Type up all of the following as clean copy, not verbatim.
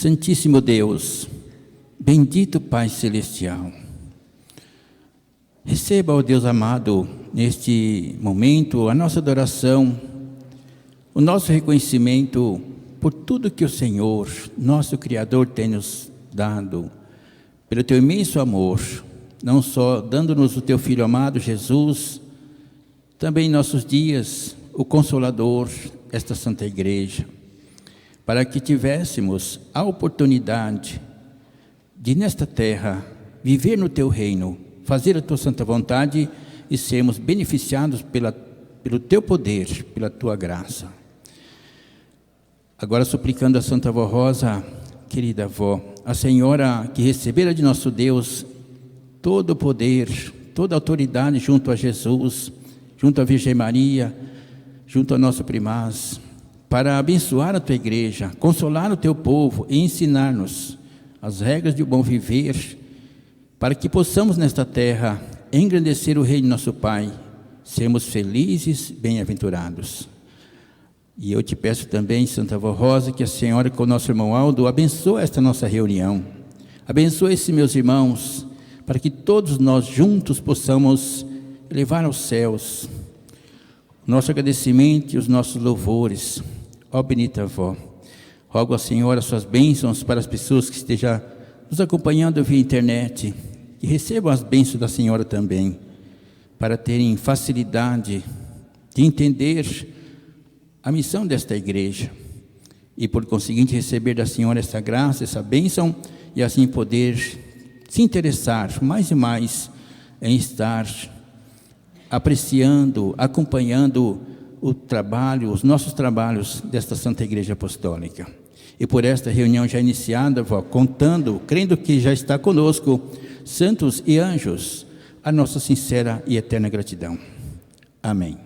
Santíssimo Deus, bendito Pai Celestial, receba, ó Deus amado, neste momento, a nossa adoração, o nosso reconhecimento por tudo que o Senhor, nosso Criador, tem nos dado, pelo Teu imenso amor, não só dando-nos o Teu Filho amado, Jesus, também em nossos dias, o Consolador, esta Santa Igreja, para que tivéssemos a oportunidade de, nesta terra, viver no Teu reino, fazer a Tua santa vontade e sermos beneficiados pelo Teu poder, pela Tua graça. Agora suplicando a Santa Avó Rosa, querida avó, a Senhora que recebera de nosso Deus todo o poder, toda a autoridade junto a Jesus, junto à Virgem Maria, junto ao nosso primaz, para abençoar a Tua igreja, consolar o Teu povo e ensinar-nos as regras de bom viver, para que possamos nesta terra engrandecer o reino de nosso Pai, sermos felizes, bem-aventurados. E eu te peço também, Santa Avó Rosa, que a Senhora com o nosso irmão Aldo abençoe esta nossa reunião, abençoe esses meus irmãos, para que todos nós juntos possamos elevar aos céus o nosso agradecimento e os nossos louvores. Ó bendita avó, rogo à Senhora suas bênçãos para as pessoas que estejam nos acompanhando via internet, que recebam as bênçãos da Senhora também, para terem facilidade de entender a missão desta igreja e, por conseguinte, receber da Senhora essa graça, essa bênção, e assim poder se interessar mais e mais em estar apreciando, acompanhando o trabalho, os nossos trabalhos desta Santa Igreja Apostólica. E por esta reunião já iniciada, vó, contando, crendo que já está conosco, santos e anjos, a nossa sincera e eterna gratidão. Amém.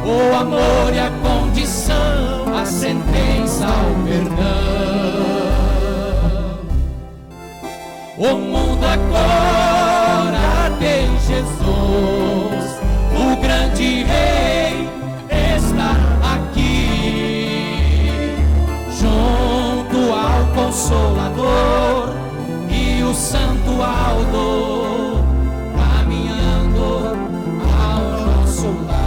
o amor e a condição, a sentença ao perdão. O mundo agora tem Jesus, o grande Rei está aqui, junto ao Consolador e o Santo Autor, caminhando ao nosso lado.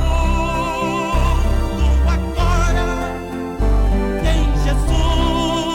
O mundo agora tem Jesus,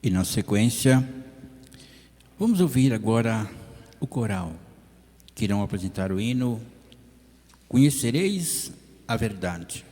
E na sequência, vamos ouvir agora o coral, que irão apresentar o hino Conhecereis a Verdade.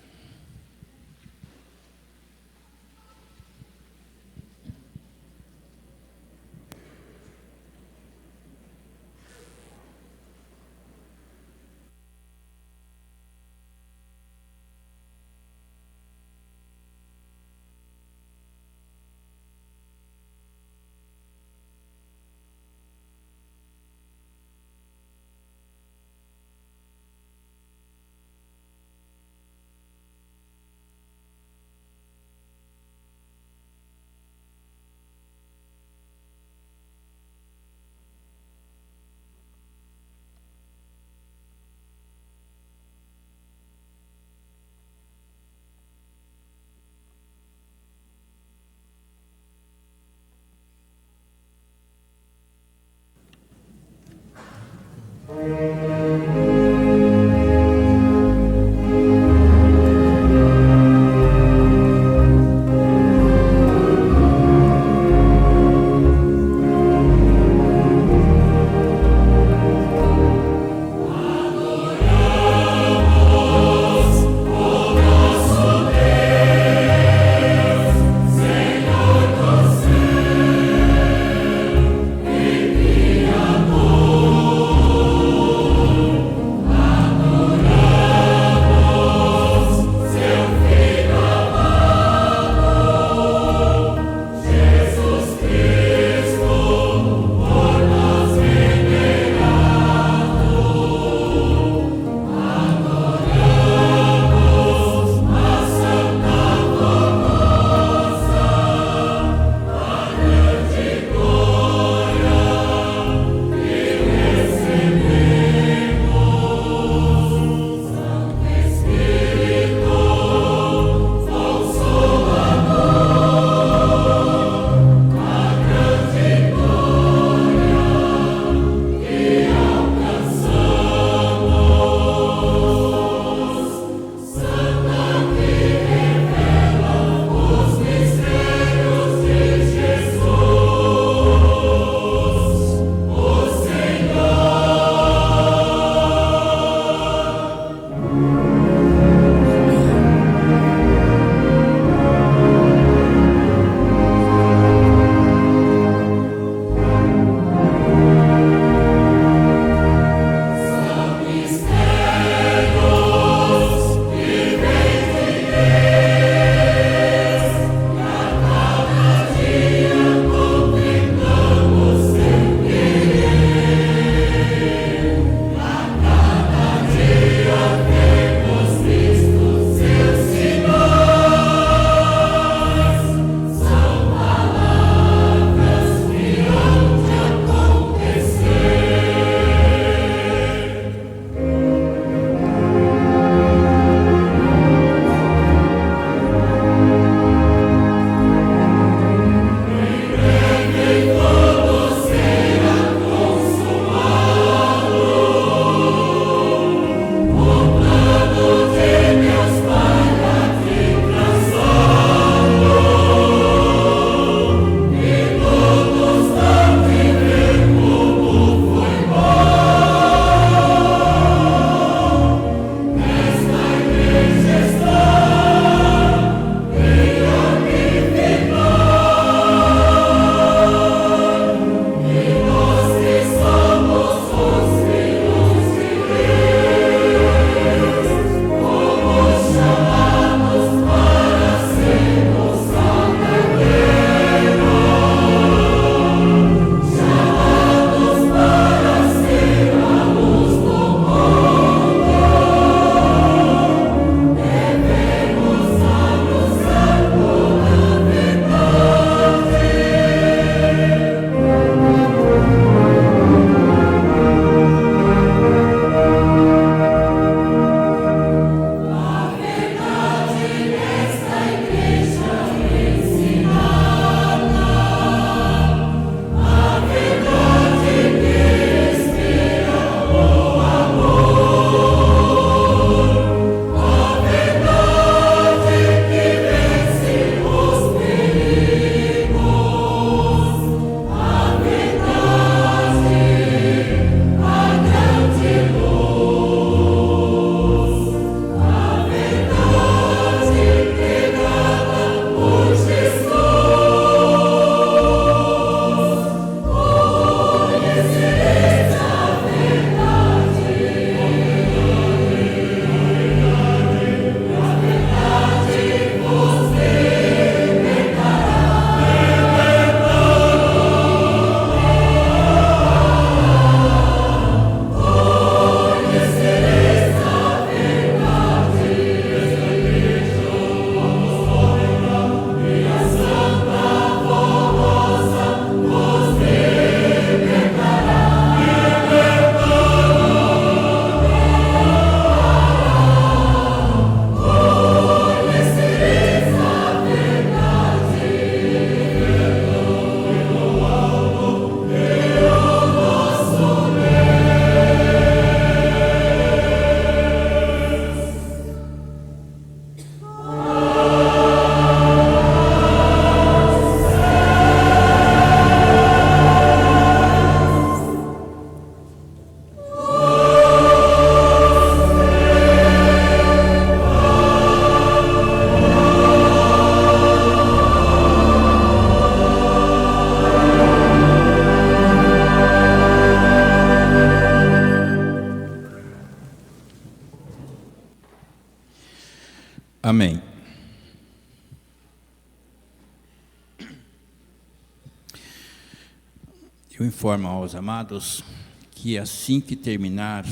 Eu informo aos amados que assim que terminar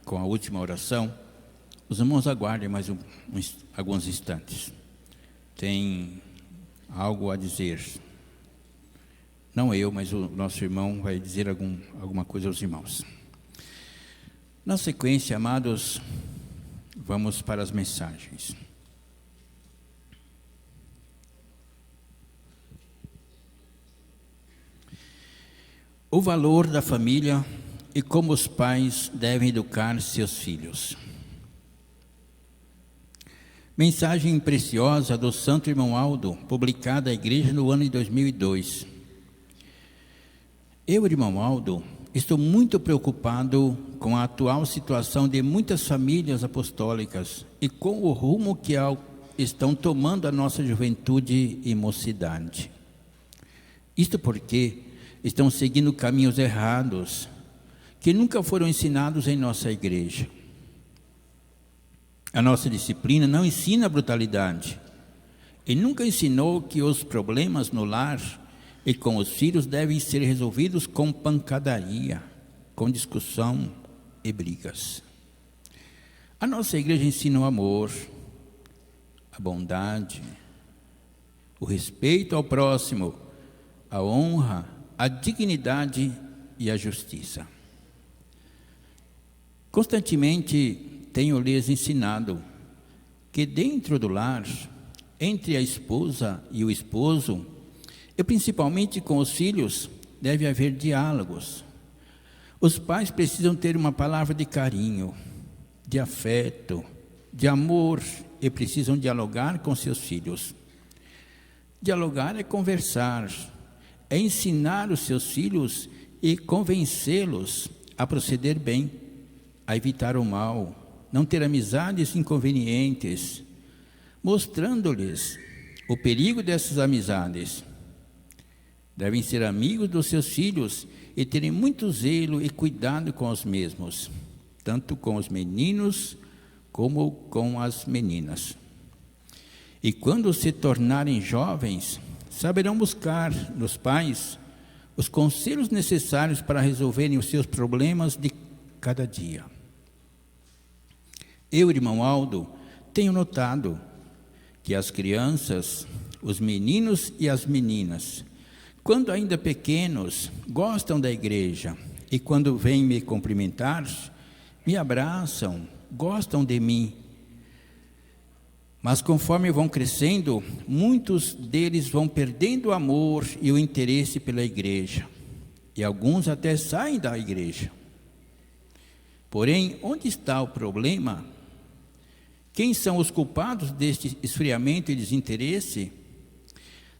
com a última oração, os irmãos aguardem mais alguns instantes. Tem algo a dizer. Não eu, mas o nosso irmão vai dizer alguma coisa aos irmãos. Na sequência, amados, vamos para as mensagens. O valor da família e como os pais devem educar seus filhos. Mensagem preciosa do Santo Irmão Aldo, publicada à igreja no ano de 2002. Eu, irmão Aldo, estou muito preocupado com a atual situação de muitas famílias apostólicas e com o rumo que estão tomando a nossa juventude e mocidade. Isto porque estão seguindo caminhos errados, que nunca foram ensinados em nossa igreja. A nossa disciplina não ensina brutalidade e nunca ensinou que os problemas no lar e com os filhos devem ser resolvidos com pancadaria, com discussão e brigas. A nossa igreja ensina o amor, a bondade, o respeito ao próximo, a honra, a dignidade e a justiça. Constantemente tenho lhes ensinado que dentro do lar, entre a esposa e o esposo, e principalmente com os filhos, deve haver diálogos. Os pais precisam ter uma palavra de carinho, de afeto, de amor e precisam dialogar com seus filhos. Dialogar é conversar, é ensinar os seus filhos e convencê-los a proceder bem, a evitar o mal, não ter amizades inconvenientes, mostrando-lhes o perigo dessas amizades. Devem ser amigos dos seus filhos e terem muito zelo e cuidado com os mesmos, tanto com os meninos como com as meninas. E quando se tornarem jovens, saberão buscar nos pais os conselhos necessários para resolverem os seus problemas de cada dia. Eu, irmão Aldo, tenho notado que as crianças, os meninos e as meninas, quando ainda pequenos, gostam da igreja e quando vêm me cumprimentar, me abraçam, gostam de mim. Mas conforme vão crescendo, muitos deles vão perdendo o amor e o interesse pela igreja. E alguns até saem da igreja. Porém, onde está o problema? Quem são os culpados deste esfriamento e desinteresse?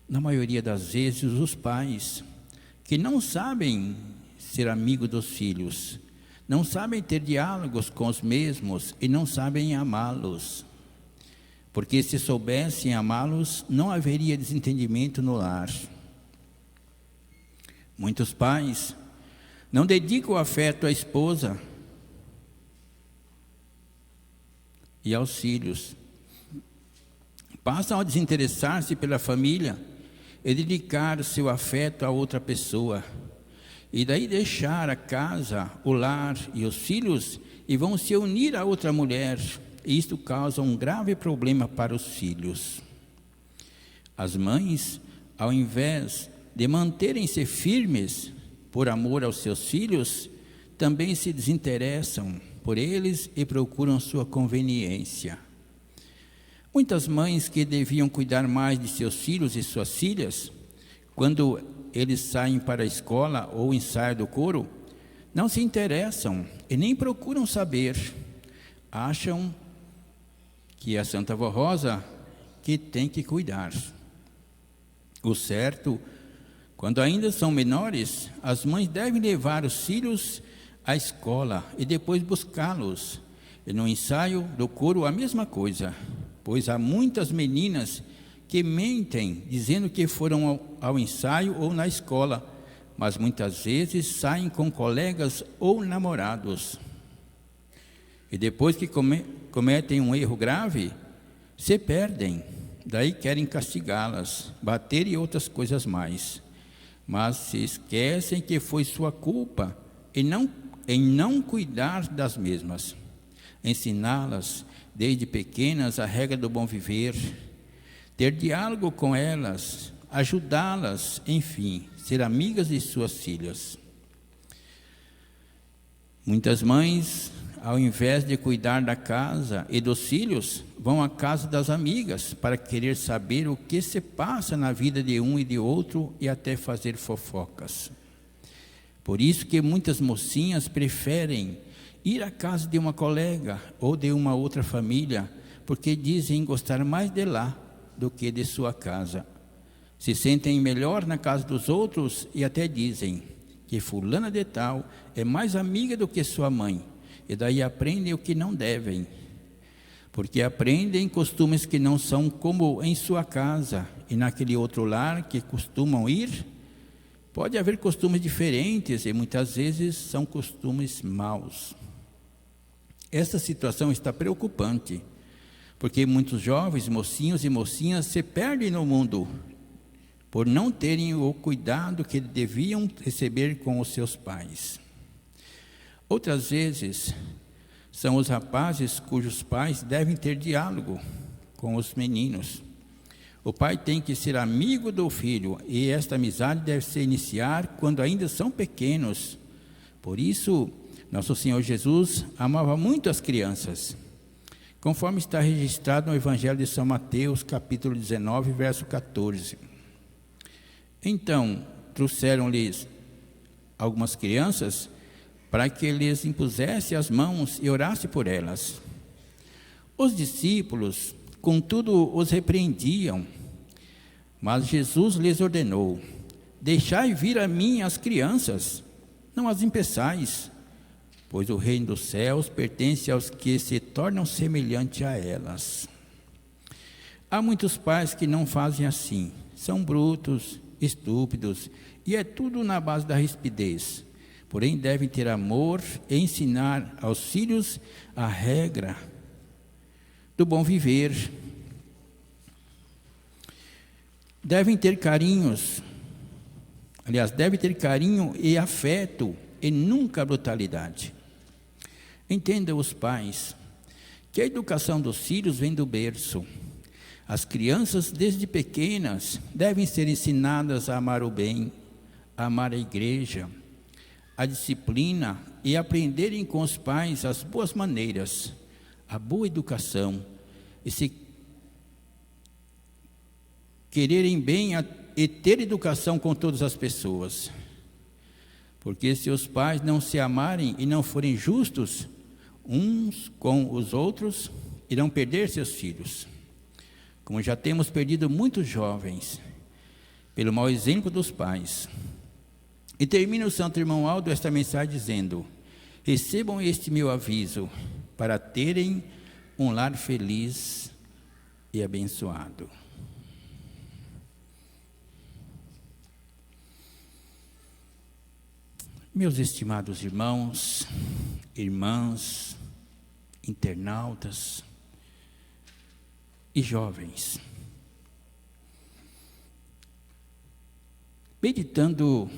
Na maioria das vezes, os pais, que não sabem ser amigos dos filhos, não sabem ter diálogos com os mesmos e não sabem amá-los. Porque se soubessem amá-los, não haveria desentendimento no lar. Muitos pais não dedicam afeto à esposa e aos filhos. Passam a desinteressar-se pela família e dedicar seu afeto a outra pessoa. E daí deixar a casa, o lar e os filhos e vão se unir a outra mulher. E isto causa um grave problema para os filhos. As mães, ao invés de manterem-se firmes por amor aos seus filhos, também se desinteressam por eles e procuram sua conveniência. Muitas mães que deviam cuidar mais de seus filhos e suas filhas, quando eles saem para a escola ou ensaio do coro, não se interessam e nem procuram saber. Acham que é a Santa Vó Rosa que tem que cuidar. O certo, quando ainda são menores, as mães devem levar os filhos à escola e depois buscá-los. E no ensaio do coro a mesma coisa, pois há muitas meninas que mentem dizendo que foram ao ensaio ou na escola, mas muitas vezes saem com colegas ou namorados. E depois que cometem um erro grave, se perdem, daí querem castigá-las, bater e outras coisas mais. mas se esquecem que foi sua culpa em não cuidar das mesmas. Ensiná-las desde pequenas a regra do bom viver, ter diálogo com elas, ajudá-las, enfim, ser amigas de suas filhas. Muitas mães, ao invés de cuidar da casa e dos filhos, vão à casa das amigas para querer saber o que se passa na vida de um e de outro e até fazer fofocas. Por isso que muitas mocinhas preferem ir à casa de uma colega ou de uma outra família, porque dizem gostar mais de lá do que de sua casa. Se sentem melhor na casa dos outros e até dizem que fulana de tal é mais amiga do que sua mãe, e daí aprendem o que não devem, porque aprendem costumes que não são como em sua casa, e naquele outro lar que costumam ir, pode haver costumes diferentes e muitas vezes são costumes maus. Essa situação está preocupante, porque muitos jovens, mocinhos e mocinhas se perdem no mundo por não terem o cuidado que deviam receber com os seus pais. Outras vezes, são os rapazes cujos pais devem ter diálogo com os meninos. O pai tem que ser amigo do filho, e esta amizade deve se iniciar quando ainda são pequenos. Por isso, nosso Senhor Jesus amava muito as crianças, conforme está registrado no Evangelho de São Mateus, capítulo 19, verso 14. Então, trouxeram-lhes algumas crianças para que lhes impusesse as mãos e orasse por elas. Os discípulos, contudo, os repreendiam, mas Jesus lhes ordenou: deixai vir a mim as crianças, não as impeçais, pois o reino dos céus pertence aos que se tornam semelhantes a elas. Há muitos pais que não fazem assim, são brutos, estúpidos, e é tudo na base da rispidez. Porém, devem ter amor e ensinar aos filhos a regra do bom viver. Devem ter carinho e afeto, e nunca brutalidade. Entenda os pais que a educação dos filhos vem do berço. As crianças, desde pequenas, devem ser ensinadas a amar o bem, a amar a igreja, a disciplina, e aprenderem com os pais as boas maneiras, a boa educação, e se quererem bem e ter educação com todas as pessoas. Porque se os pais não se amarem e não forem justos uns com os outros, irão perder seus filhos. Como já temos perdido muitos jovens pelo mau exemplo dos pais. E termina o Santo Irmão Aldo esta mensagem dizendo: recebam este meu aviso para terem um lar feliz e abençoado. Meus estimados irmãos, irmãs, internautas e jovens, meditando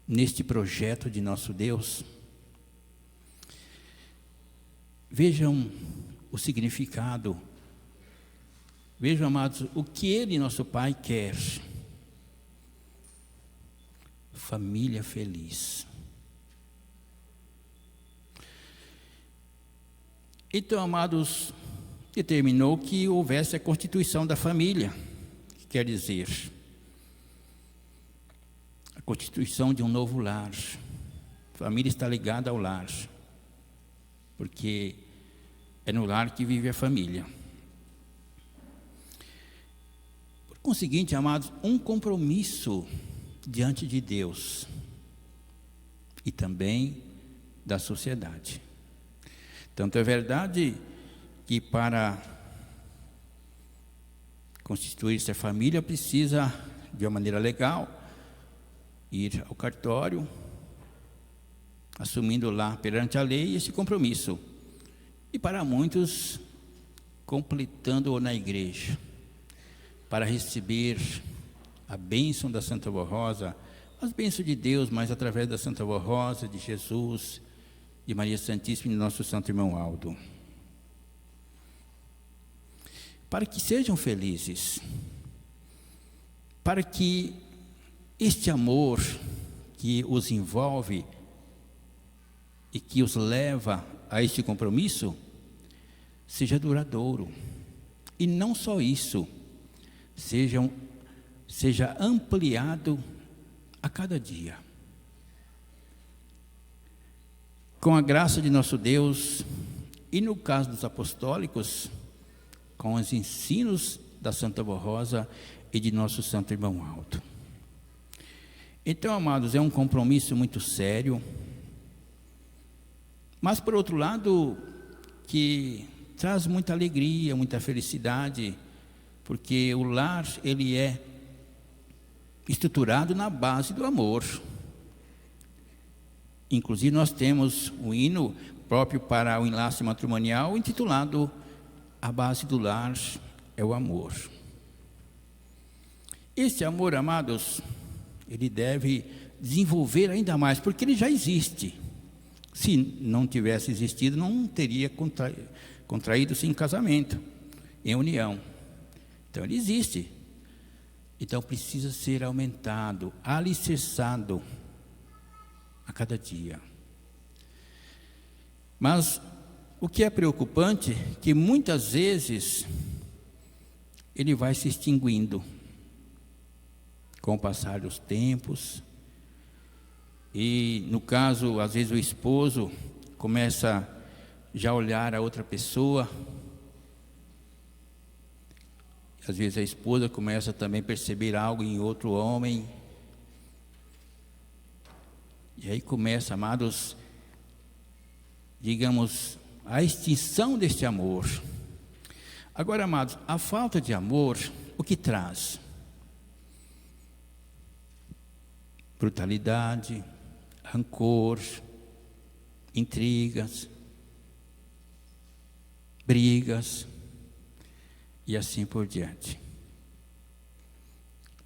neste projeto de nosso Deus, vejam o significado, vejam, amados, o que Ele, nosso Pai, quer. Família feliz. Então, amados, determinou que houvesse a constituição da família, que quer dizer a constituição de um novo lar. A família está ligada ao lar, porque é no lar que vive a família. Por conseguinte, amados, um compromisso diante de Deus e também da sociedade. Tanto é verdade que para constituir-se a família precisa, de uma maneira legal, ir ao cartório, assumindo lá perante a lei esse compromisso. E para muitos, completando-o na igreja, para receber a bênção da Santa Vó Rosa, as bênçãos de Deus, mas através da Santa Vó Rosa, de Jesus, de Maria Santíssima e de nosso Santo Irmão Aldo. Para que sejam felizes, para que este amor que os envolve e que os leva a este compromisso seja duradouro. E não só isso, seja ampliado a cada dia. Com a graça de nosso Deus, e no caso dos apostólicos, com os ensinos da Santa Vó Rosa e de nosso Santo Irmão Aldo. Então, amados, é um compromisso muito sério, mas por outro lado, que traz muita alegria, muita felicidade, porque o lar, ele é estruturado na base do amor. Inclusive nós temos um hino próprio para o enlace matrimonial, intitulado A Base do Lar é o Amor. Esse amor, amados, ele deve desenvolver ainda mais, porque ele já existe. Se não tivesse existido, não teria contraído-se em casamento, em união. Então ele existe. Então precisa ser aumentado, alicerçado a cada dia. Mas o que é preocupante é que muitas vezes ele vai se extinguindo com o passar dos tempos. E no caso, às vezes o esposo começa já a olhar a outra pessoa. Às vezes a esposa começa também a perceber algo em outro homem. E aí começa, amados, digamos, a extinção deste amor. Agora, amados, a falta de amor, o que traz? Brutalidade, rancor, intrigas, brigas e assim por diante.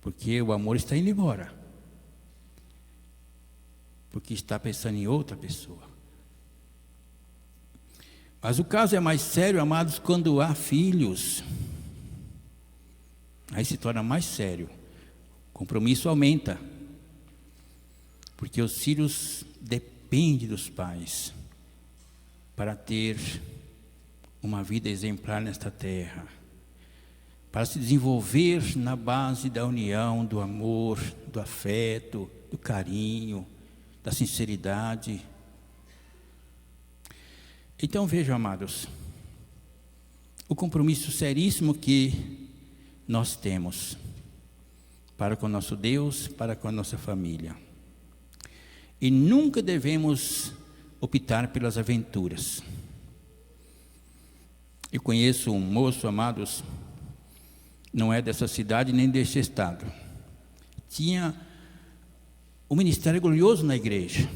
Porque o amor está indo embora, porque está pensando em outra pessoa. Mas o caso é mais sério, amados, quando há filhos. Aí se torna mais sério, o compromisso aumenta, porque os filhos dependem dos pais para ter uma vida exemplar nesta terra, para se desenvolver na base da união, do amor, do afeto, do carinho, da sinceridade. Então vejam, amados, o compromisso seríssimo que nós temos para com nosso Deus, para com a nossa família. E nunca devemos optar pelas aventuras. Eu conheço um moço, amados, não é dessa cidade nem deste estado. Tinha um ministério glorioso na igreja,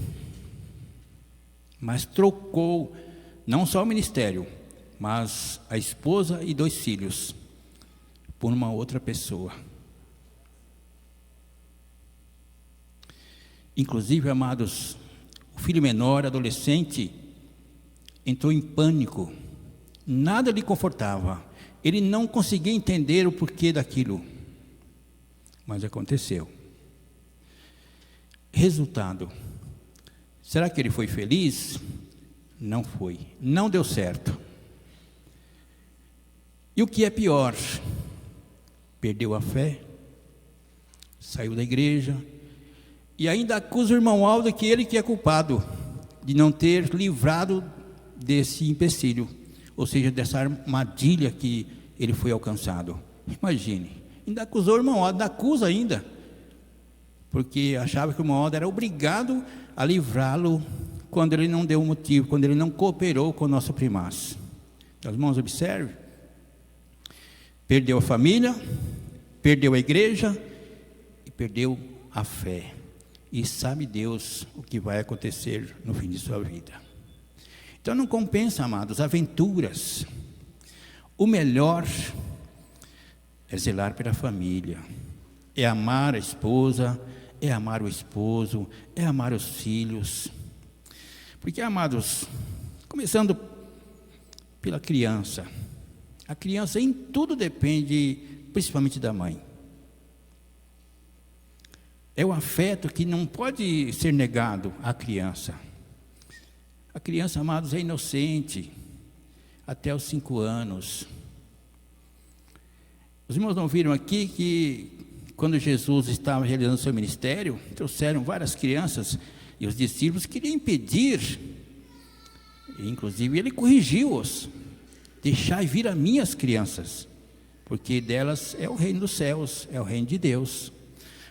mas trocou não só o ministério, mas a esposa e 2 filhos por uma outra pessoa. Inclusive, amados, o filho menor, adolescente, entrou em pânico. Nada lhe confortava. Ele não conseguia entender o porquê daquilo. Mas aconteceu. Resultado: será que ele foi feliz? Não foi. Não deu certo. E o que é pior? Perdeu a fé, saiu da igreja, e ainda acusa o irmão Aldo que ele que é culpado de não ter livrado desse empecilho, ou seja, dessa armadilha que ele foi alcançado. Imagine, ainda acusou o irmão Aldo, acusa ainda, porque achava que o irmão Aldo era obrigado a livrá-lo quando ele não deu motivo, quando ele não cooperou com o nosso primaz. Os irmãos, observe, perdeu a família, perdeu a igreja e perdeu a fé. E sabe Deus o que vai acontecer no fim de sua vida. Então não compensa, amados, aventuras. O melhor é zelar pela família, é amar a esposa, é amar o esposo, é amar os filhos. Porque, amados, começando pela criança, a criança em tudo depende, principalmente da mãe. É o afeto que não pode ser negado à criança. A criança, amados, é inocente até os 5 anos. Os irmãos não viram aqui que quando Jesus estava realizando seu ministério, trouxeram várias crianças e os discípulos queriam impedir, e, inclusive ele corrigiu-os: deixai vir a minhas crianças, porque delas é o reino dos céus, é o reino de Deus,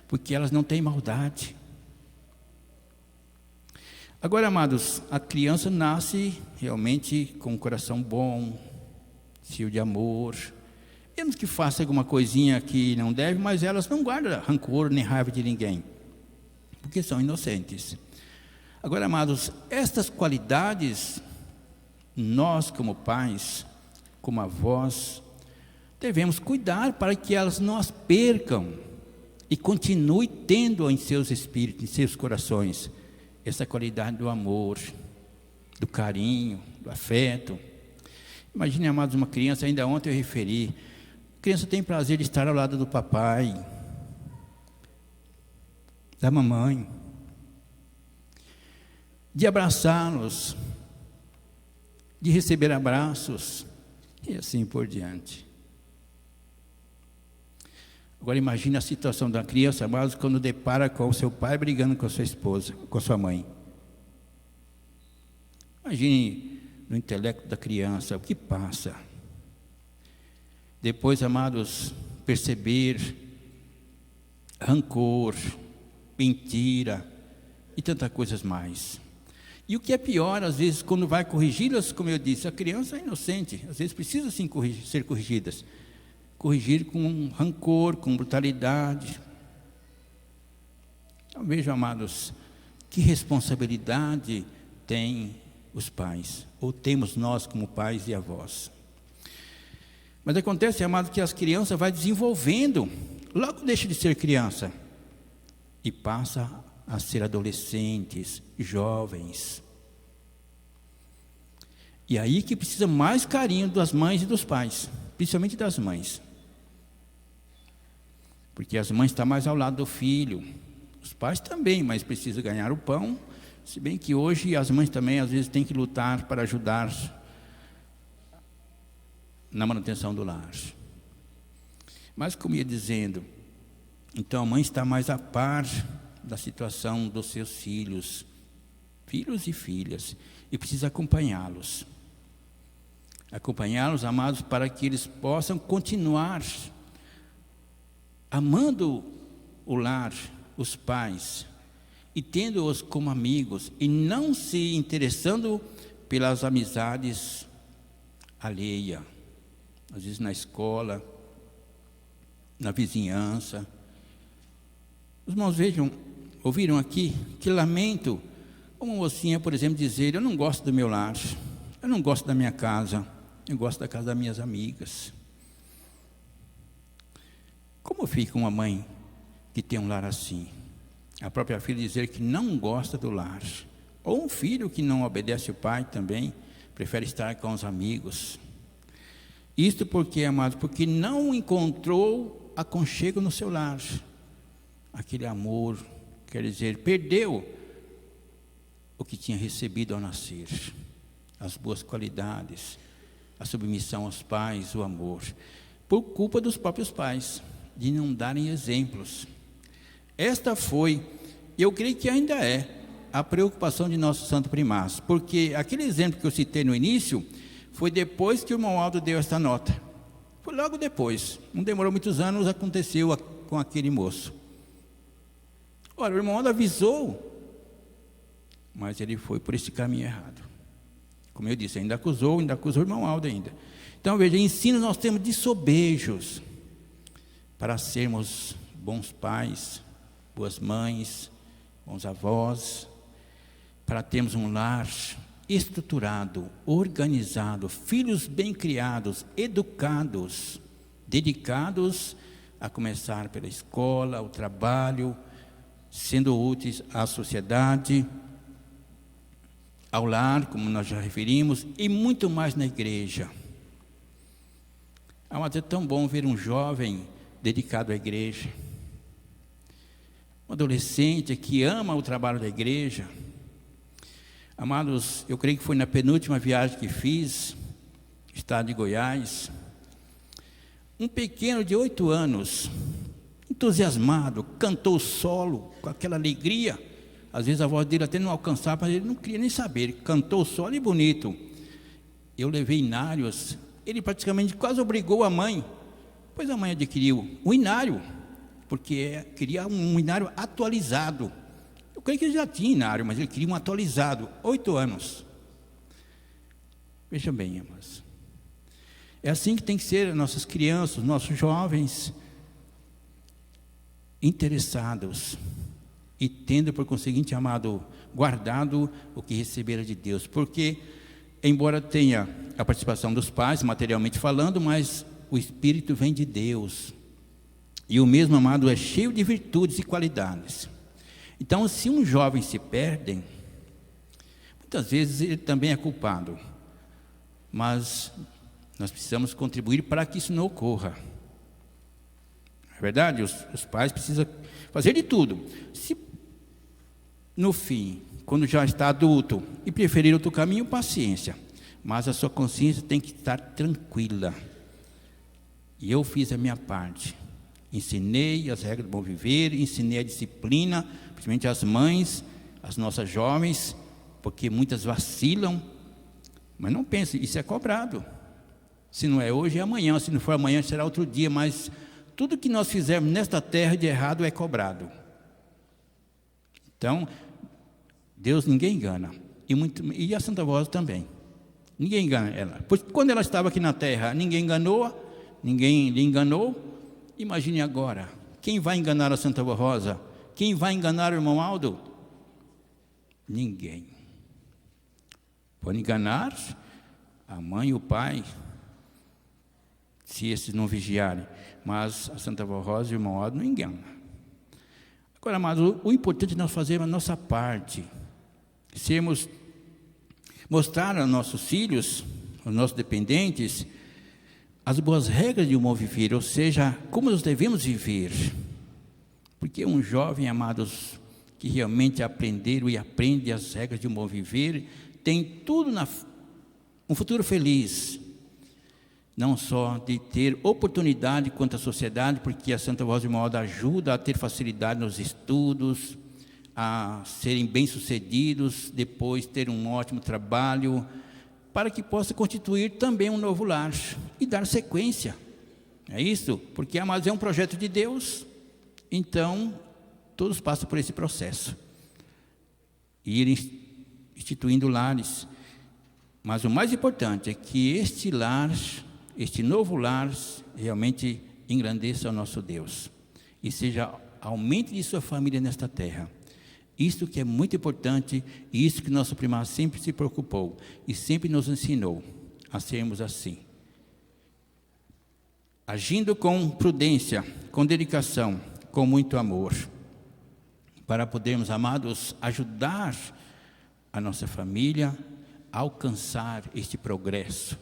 porque elas não têm maldade. Agora, amados, a criança nasce realmente com um coração bom, cheio de amor, mesmo que faça alguma coisinha que não deve, mas elas não guardam rancor nem raiva de ninguém, porque são inocentes. Agora, amados, estas qualidades, nós como pais, como avós, devemos cuidar para que elas não as percam e continue tendo em seus espíritos, em seus corações, essa qualidade do amor, do carinho, do afeto. Imagine, amados, uma criança, ainda ontem eu referi, a criança tem prazer de estar ao lado do papai, da mamãe, de abraçá-los, de receber abraços, e assim por diante. Agora imagine a situação da criança, amados, quando depara com o seu pai brigando com a sua esposa, com a sua mãe. Imagine no intelecto da criança o que passa. Depois, amados, perceber rancor, mentira e tantas coisas mais. E o que é pior, às vezes, quando vai corrigi-las, como eu disse, a criança é inocente, às vezes precisa sim ser corrigidas. Corrigir com rancor, com brutalidade. Então, vejam, amados, que responsabilidade têm os pais, ou temos nós como pais e avós. Mas acontece, amados, que as crianças vão desenvolvendo, logo deixa de ser criança, e passa a ser adolescentes, jovens. E aí que precisa mais carinho das mães e dos pais, principalmente das mães. Porque as mães estão mais ao lado do filho, os pais também, mas precisam ganhar o pão, se bem que hoje as mães também às vezes têm que lutar para ajudar na manutenção do lar. Mas como ia dizendo, então a mãe está mais a par da situação dos seus filhos e filhas, e precisa acompanhá-los. Acompanhá-los, amados, para que eles possam continuar amando o lar, os pais, e tendo-os como amigos, e não se interessando pelas amizades alheias, às vezes na escola, na vizinhança. Os irmãos ouviram aqui que lamento uma mocinha, por exemplo, dizer: eu não gosto do meu lar, eu não gosto da minha casa, eu gosto da casa das minhas amigas. Como fica uma mãe que tem um lar assim? A própria filha dizer que não gosta do lar. Ou um filho que não obedece o pai também, prefere estar com os amigos. Isto porque, amados, porque não encontrou aconchego no seu lar. Aquele amor, quer dizer, perdeu o que tinha recebido ao nascer. As boas qualidades, a submissão aos pais, o amor. Por culpa dos próprios pais, de não darem exemplos. Esta foi, e eu creio que ainda é, a preocupação de nosso santo primaz, porque aquele exemplo que eu citei no início, foi depois que o irmão Aldo deu esta nota. Foi logo depois, não demorou muitos anos, aconteceu com aquele moço. Ora, o irmão Aldo avisou, mas ele foi por esse caminho errado. Como eu disse, ainda acusou o irmão Aldo ainda. Então veja, ensino nós temos de sobejos, para sermos bons pais, boas mães, bons avós, para termos um lar estruturado, organizado, filhos bem criados, educados, dedicados a começar pela escola, o trabalho, sendo úteis à sociedade, ao lar, como nós já referimos, e muito mais na igreja. Mas é tão bom ver um jovem dedicado à igreja, um adolescente que ama o trabalho da igreja. Amados, eu creio que foi na penúltima viagem que fiz, estado de Goiás, um pequeno de 8 anos, entusiasmado, cantou solo com aquela alegria. Às vezes a voz dele até não alcançava, mas ele não queria nem saber. Ele cantou solo e bonito. Eu levei inários. Ele praticamente quase obrigou a mãe, pois a mãe adquiriu um inário, porque queria um inário atualizado. Eu creio que ele já tinha inário, mas ele queria um atualizado, 8 anos. Veja bem, irmãos. É assim que tem que ser nossas crianças, nossos jovens, interessados e tendo, por conseguinte, amado, guardado o que receberam de Deus. Porque, embora tenha a participação dos pais, materialmente falando, mas o Espírito vem de Deus. E o mesmo, amado, é cheio de virtudes e qualidades. Então, se um jovem se perde, muitas vezes ele também é culpado. Mas nós precisamos contribuir para que isso não ocorra. É verdade? Os pais precisam fazer de tudo. Se no fim, quando já está adulto e preferir outro caminho, paciência. Mas a sua consciência tem que estar tranquila. E eu fiz a minha parte. Ensinei as regras do bom viver, ensinei a disciplina, principalmente as mães, as nossas jovens, porque muitas vacilam. Mas não pense, isso é cobrado. Se não é hoje, é amanhã. Se não for amanhã, será outro dia. Mas tudo que nós fizermos nesta terra de errado é cobrado. Então, Deus ninguém engana. E a Santa Rosa também. Ninguém engana ela. Pois quando ela estava aqui na terra, ninguém lhe enganou. Imagine agora, quem vai enganar a Santa Rosa? Quem vai enganar o irmão Aldo? Ninguém. Pode enganar a mãe e o pai, se esses não vigiarem, mas a Santa Rosa e o irmão Aldo não enganam. Agora, amados, o importante é nós fazermos a nossa parte, mostrar aos nossos filhos, aos nossos dependentes, as boas regras de um bom viver, ou seja, como nós devemos viver. Porque um jovem, amados, que realmente aprenderam e aprende as regras de um bom viver, tem tudo um futuro feliz. Não só de ter oportunidade quanto à sociedade, porque a Santa Rosa de Malda ajuda a ter facilidade nos estudos, a serem bem-sucedidos, depois ter um ótimo trabalho, para que possa constituir também um novo lar e dar sequência. É isso? Porque, amados, é um projeto de Deus, então todos passam por esse processo. E irem instituindo lares. Mas o mais importante é que este lar, este novo lar, realmente engrandeça o nosso Deus. E seja aumente de sua família nesta terra. Isto que é muito importante, e isso que nosso primário sempre se preocupou e sempre nos ensinou a sermos assim. Agindo com prudência, com dedicação, com muito amor, para podermos, amados, ajudar a nossa família a alcançar este progresso.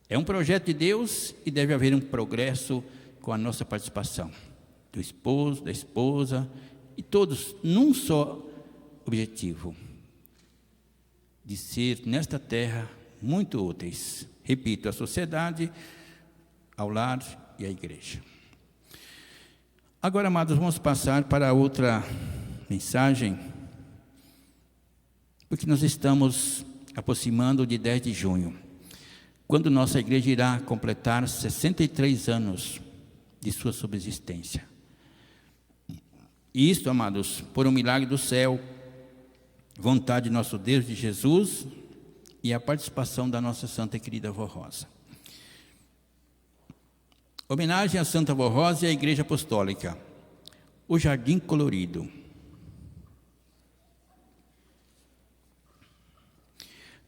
É um projeto de Deus e deve haver um progresso com a nossa participação, do esposo, da esposa, e todos num só objetivo, de ser nesta terra muito úteis. Repito, à sociedade, ao lar e à igreja. Agora, amados, vamos passar para outra mensagem, porque nós estamos aproximando de 10 de junho, quando nossa igreja irá completar 63 anos de sua subsistência. E isto, amados, por um milagre do céu, vontade de nosso Deus, de Jesus, e a participação da nossa santa e querida Vó Rosa. Homenagem à Santa Vó Rosa e à Igreja Apostólica. O Jardim Colorido.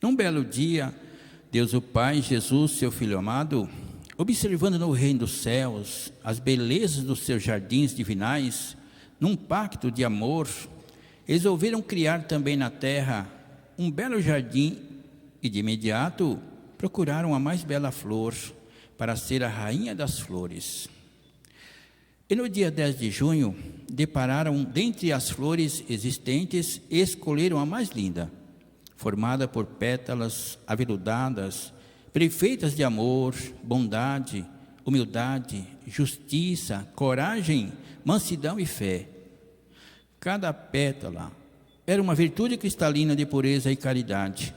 Num belo dia, Deus o Pai, Jesus, seu Filho amado, observando no reino dos céus as belezas dos seus jardins divinais, num pacto de amor, resolveram criar também na terra um belo jardim e de imediato procuraram a mais bela flor para ser a rainha das flores. E no dia 10 de junho, depararam dentre as flores existentes e escolheram a mais linda, formada por pétalas aveludadas, perfeitas de amor, bondade, humildade, justiça, coragem, mansidão e fé. Cada pétala era uma virtude cristalina de pureza e caridade.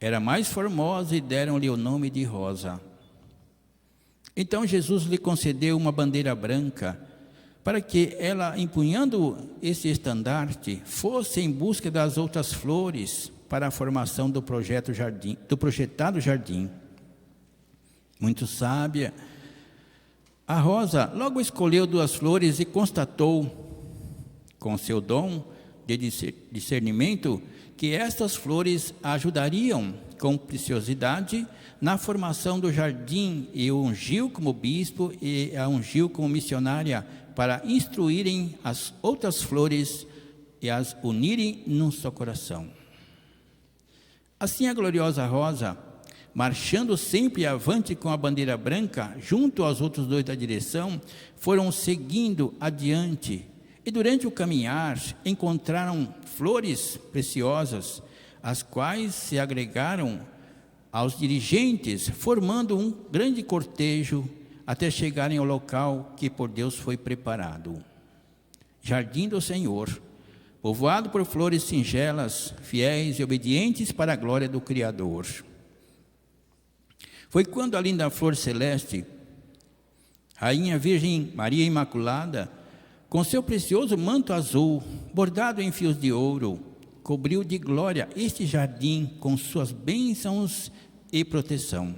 Era mais formosa e deram-lhe o nome de rosa. Então Jesus lhe concedeu uma bandeira branca, para que ela, empunhando esse estandarte, fosse em busca das outras flores para a formação do projetado jardim. Muito sábia, a rosa logo escolheu 2 flores e constatou, com seu dom de discernimento, que estas flores ajudariam com preciosidade na formação do jardim, e o ungiu como bispo e a ungiu como missionária para instruírem as outras flores e as unirem num só coração. Assim a gloriosa rosa, marchando sempre avante com a bandeira branca, junto aos outros 2 da direção, foram seguindo adiante, e durante o caminhar encontraram flores preciosas, as quais se agregaram aos dirigentes, formando um grande cortejo até chegarem ao local que por Deus foi preparado. Jardim do Senhor, povoado por flores singelas, fiéis e obedientes para a glória do Criador. Foi quando a linda flor celeste, Rainha Virgem Maria Imaculada, com seu precioso manto azul, bordado em fios de ouro, cobriu de glória este jardim com suas bênçãos e proteção.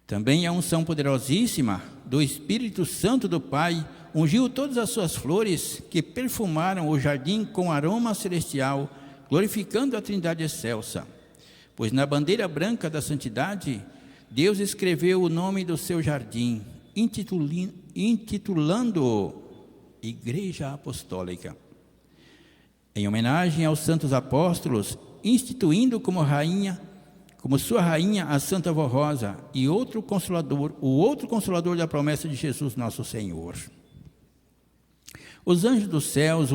Também a unção poderosíssima do Espírito Santo do Pai ungiu todas as suas flores, que perfumaram o jardim com aroma celestial, glorificando a Trindade excelsa. Pois na bandeira branca da santidade, Deus escreveu o nome do seu jardim, intitulando-o Igreja Apostólica, em homenagem aos santos apóstolos, instituindo como sua rainha a Santa Avó Rosa e o outro consolador da promessa de Jesus nosso Senhor. Os anjos dos céus,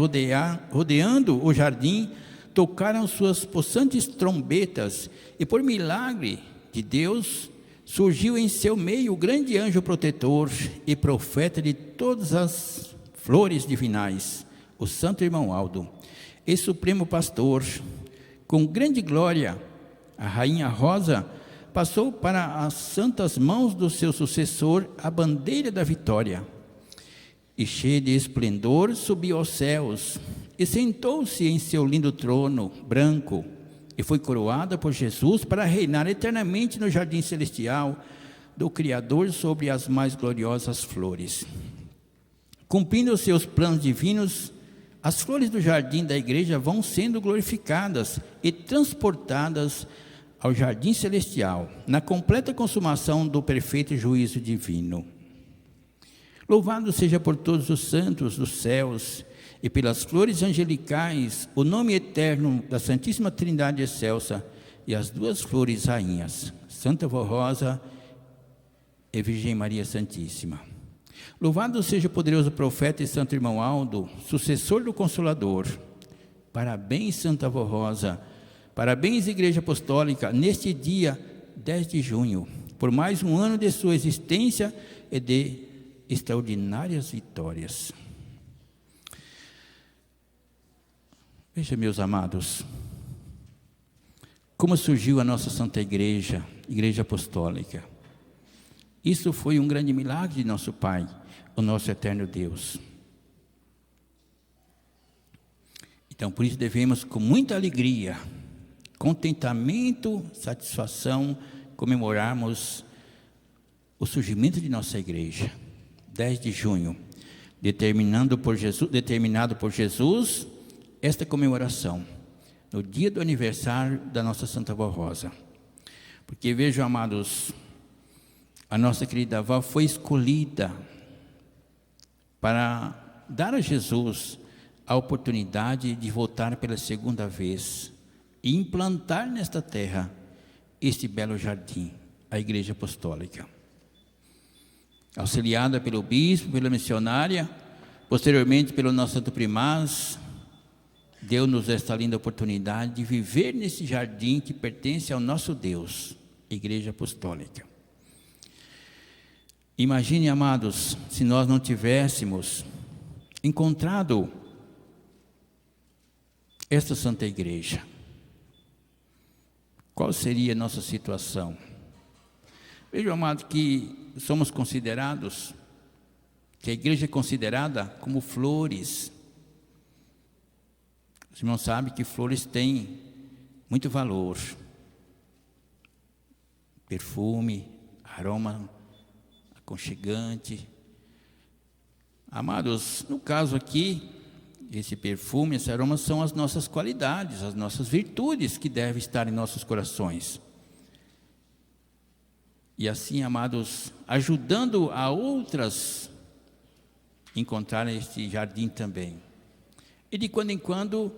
rodeando o jardim, tocaram suas possantes trombetas, e por milagre de Deus, surgiu em seu meio o grande anjo protetor e profeta de todas as flores divinais, o Santo Irmão Aldo, e Supremo Pastor. Com grande glória, a Rainha Rosa passou para as santas mãos do seu sucessor a bandeira da vitória, e cheia de esplendor subiu aos céus, e sentou-se em seu lindo trono branco, e foi coroada por Jesus para reinar eternamente no jardim celestial do Criador sobre as mais gloriosas flores. Cumprindo os seus planos divinos, as flores do jardim da igreja vão sendo glorificadas e transportadas ao jardim celestial, na completa consumação do perfeito juízo divino. Louvado seja por todos os santos dos céus e pelas flores angelicais o nome eterno da Santíssima Trindade excelsa e as 2 flores rainhas, Santa Avó Rosa e Virgem Maria Santíssima. Louvado seja o poderoso profeta e Santo Irmão Aldo, sucessor do Consolador. Parabéns, Santa Avó Rosa. Parabéns, Igreja Apostólica, neste dia 10 de junho, por mais um ano de sua existência e de extraordinárias vitórias. Veja, meus amados, como surgiu a nossa Santa Igreja, Igreja Apostólica. Isso foi um grande milagre de nosso Pai, o nosso eterno Deus. Então, por isso devemos, com muita alegria, contentamento, satisfação, comemorarmos o surgimento de nossa igreja, 10 de junho, determinado por Jesus esta comemoração, no dia do aniversário da nossa Santa Avó Rosa. Porque vejam, amados, A nossa querida avó foi escolhida para dar a Jesus a oportunidade de voltar pela segunda vez e implantar nesta terra este belo jardim, a Igreja Apostólica. Auxiliada pelo bispo, pela missionária, posteriormente pelo nosso santo primaz, deu-nos esta linda oportunidade de viver nesse jardim que pertence ao nosso Deus, Igreja Apostólica. Imagine, amados, se nós não tivéssemos encontrado esta Santa Igreja, qual seria a nossa situação? Vejam, amados, que somos considerados, que a igreja é considerada como flores. Os irmãos sabem que flores têm muito valor. Perfume, aroma aconchegante. Amados, no caso aqui, esse perfume, esse aroma são as nossas qualidades, as nossas virtudes que devem estar em nossos corações. E assim, amados, ajudando a outras encontrar este jardim também. E de quando em quando,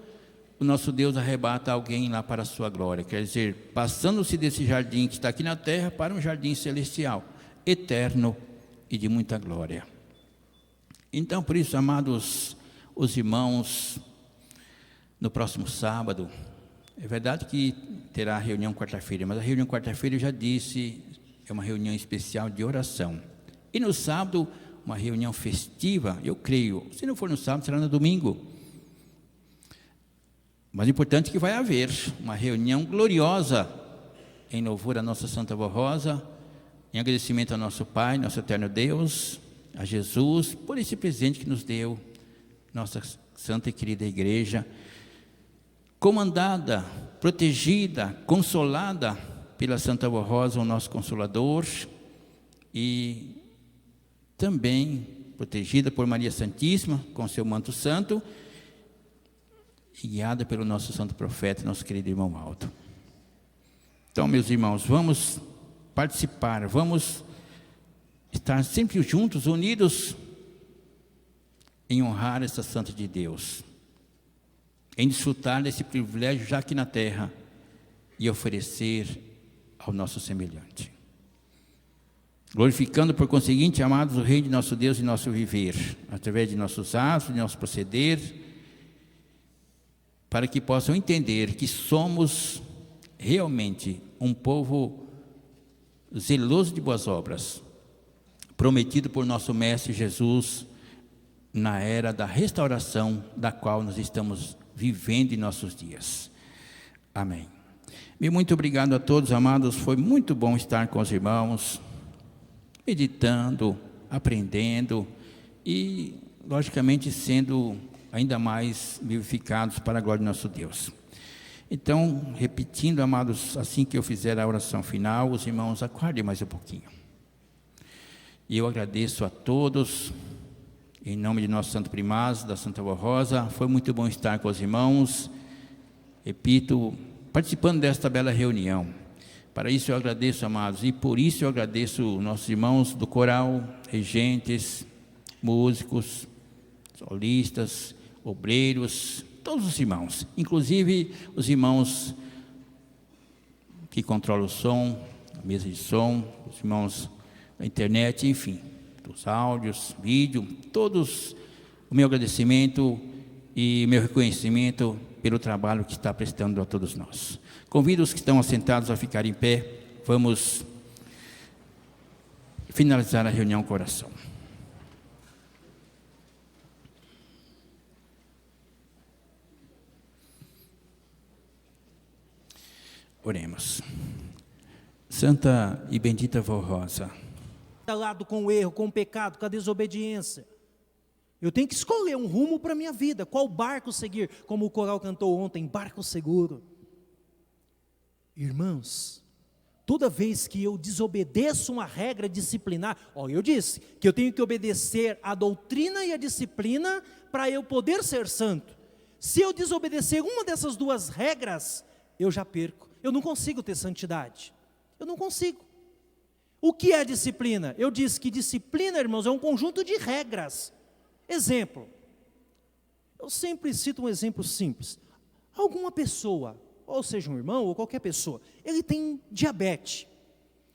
o nosso Deus arrebata alguém lá para a sua glória. Quer dizer, passando-se desse jardim que está aqui na terra para um jardim celestial, eterno e de muita glória. Então, por isso, amados, os irmãos, no próximo sábado, é verdade que terá a reunião quarta-feira, mas a reunião quarta-feira, eu já disse, é uma reunião especial de oração. E no sábado, uma reunião festiva, eu creio. Se não for no sábado, será no domingo. Mas o importante é que vai haver uma reunião gloriosa em louvor à nossa Santa Avó Rosa, em agradecimento ao nosso Pai, nosso eterno Deus, a Jesus, por esse presente que nos deu, nossa santa e querida igreja, comandada, protegida, consolada pela Santa Avó Rosa, o nosso Consolador, e também protegida por Maria Santíssima, com seu manto santo, e guiada pelo nosso santo profeta, nosso querido irmão Aldo. Então, meus irmãos, vamos participar, vamos estar sempre juntos, unidos, em honrar essa Santa de Deus, em desfrutar desse privilégio já aqui na terra e oferecer ao nosso semelhante. Glorificando, por conseguinte, amados, o Rei de nosso Deus e nosso viver, através de nossos atos, de nosso proceder, para que possam entender que somos realmente um povo zeloso de boas obras, prometido por nosso Mestre Jesus, na era da restauração da qual nós estamos vivendo em nossos dias. Amém. E muito obrigado a todos, amados, foi muito bom estar com os irmãos, meditando, aprendendo e, logicamente, sendo ainda mais vivificados para a glória de nosso Deus. Então, repetindo, amados, assim que eu fizer a oração final, os irmãos aguardem mais um pouquinho. E eu agradeço a todos, em nome de nosso Santo Primaz, da Santa Avó Rosa. Foi muito bom estar com os irmãos, repito, participando desta bela reunião. Para isso eu agradeço, amados, e por isso eu agradeço nossos irmãos do coral, regentes, músicos, solistas, obreiros, todos os irmãos, inclusive os irmãos que controlam o som, a mesa de som, os irmãos da internet, enfim, dos áudios, vídeo, todos, o meu agradecimento e meu reconhecimento pelo trabalho que está prestando a todos nós. Convido os que estão assentados a ficar em pé. Vamos finalizar a reunião com oração. Oremos. Santa e bendita Avó Rosa, lado com o erro, com o pecado, com a desobediência. Eu tenho que escolher um rumo para a minha vida, qual barco seguir, como o coral cantou ontem, barco seguro. Irmãos, toda vez que eu desobedeço uma regra disciplinar, eu disse que eu tenho que obedecer a doutrina e a disciplina para eu poder ser santo. Se eu desobedecer uma dessas duas regras, eu já perco, eu não consigo ter santidade, eu não consigo. O que é disciplina? Eu disse que disciplina, irmãos, é um conjunto de regras. Exemplo. Eu sempre cito um exemplo simples. Alguma pessoa, ou seja um irmão, ou qualquer pessoa, ele tem diabetes.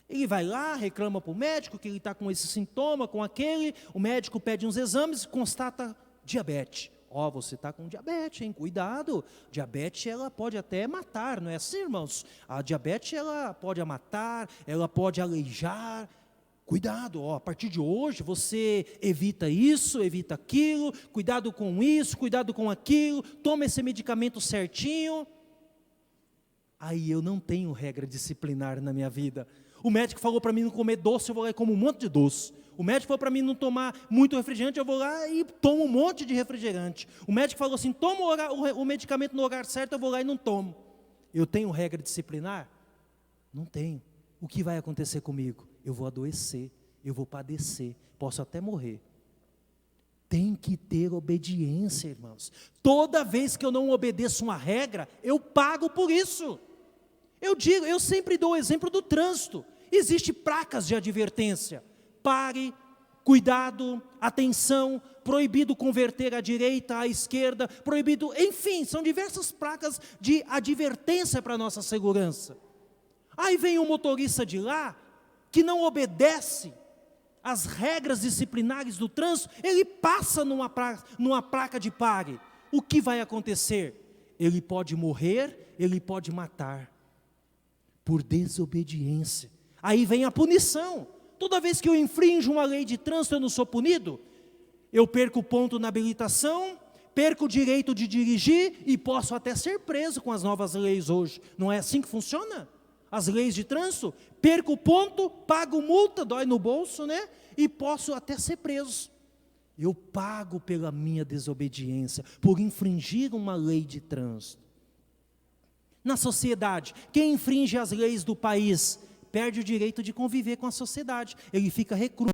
Ele vai lá, reclama para o médico que ele está com esse sintoma, com aquele, o médico pede uns exames e constata diabetes. Ó, você está com diabetes, hein? Cuidado, diabetes ela pode até matar, não é assim, irmãos? A diabetes ela pode matar, ela pode aleijar. Cuidado, ó, a partir de hoje você evita isso, evita aquilo, cuidado com isso, cuidado com aquilo, toma esse medicamento certinho. Aí eu não tenho regra disciplinar na minha vida. O médico falou para mim não comer doce, eu vou lá e como um monte de doce. O médico falou para mim não tomar muito refrigerante, eu vou lá e tomo um monte de refrigerante. O médico falou assim, toma o medicamento no lugar certo, eu vou lá e não tomo. Eu tenho regra disciplinar? Não tenho. O que vai acontecer comigo? Eu vou adoecer, eu vou padecer, posso até morrer. Tem que ter obediência, irmãos. Toda vez que eu não obedeço uma regra, eu pago por isso. Eu sempre dou o exemplo do trânsito. Existem placas de advertência. Pare, cuidado, atenção, proibido converter à direita, à esquerda, proibido, enfim, são diversas placas de advertência para a nossa segurança. Aí vem um motorista de lá, que não obedece às regras disciplinares do trânsito, ele passa numa placa de pare. O que vai acontecer? Ele pode morrer, ele pode matar, por desobediência. Aí vem a punição. Toda vez que eu infrinjo uma lei de trânsito, eu não sou punido? Eu perco ponto na habilitação, perco o direito de dirigir e posso até ser preso com as novas leis hoje. Não é assim que funciona? As leis de trânsito, perco ponto, pago multa, dói no bolso, né? E posso até ser preso. Eu pago pela minha desobediência, por infringir uma lei de trânsito. Na sociedade, quem infringe as leis do país perde o direito de conviver com a sociedade. Ele fica recluso.